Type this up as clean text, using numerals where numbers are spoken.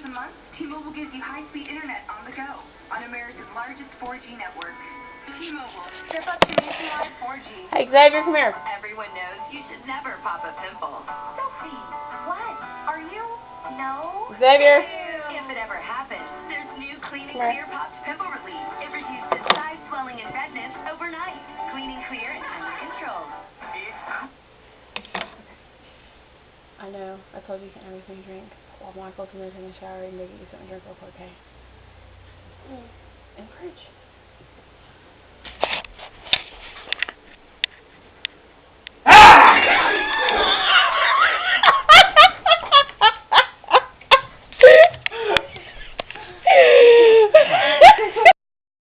a month, T-Mobile gives you high-speed internet on the go on America's largest 4G network. T-Mobile, step up to nationwide 4G. Hey, Xavier, come here. Everyone knows you should never pop a pimple. Sophie, what? Are you? No? Xavier. If it ever happens, there's new Clean and Clear Popped Pimple Relief. It reduces size, swelling, and redness overnight. Clean and clear and under control. I know. I told you you can't have anything to drink. Well, Michael's going to take a shower and maybe get you something to drink real quick, okay? In the fridge.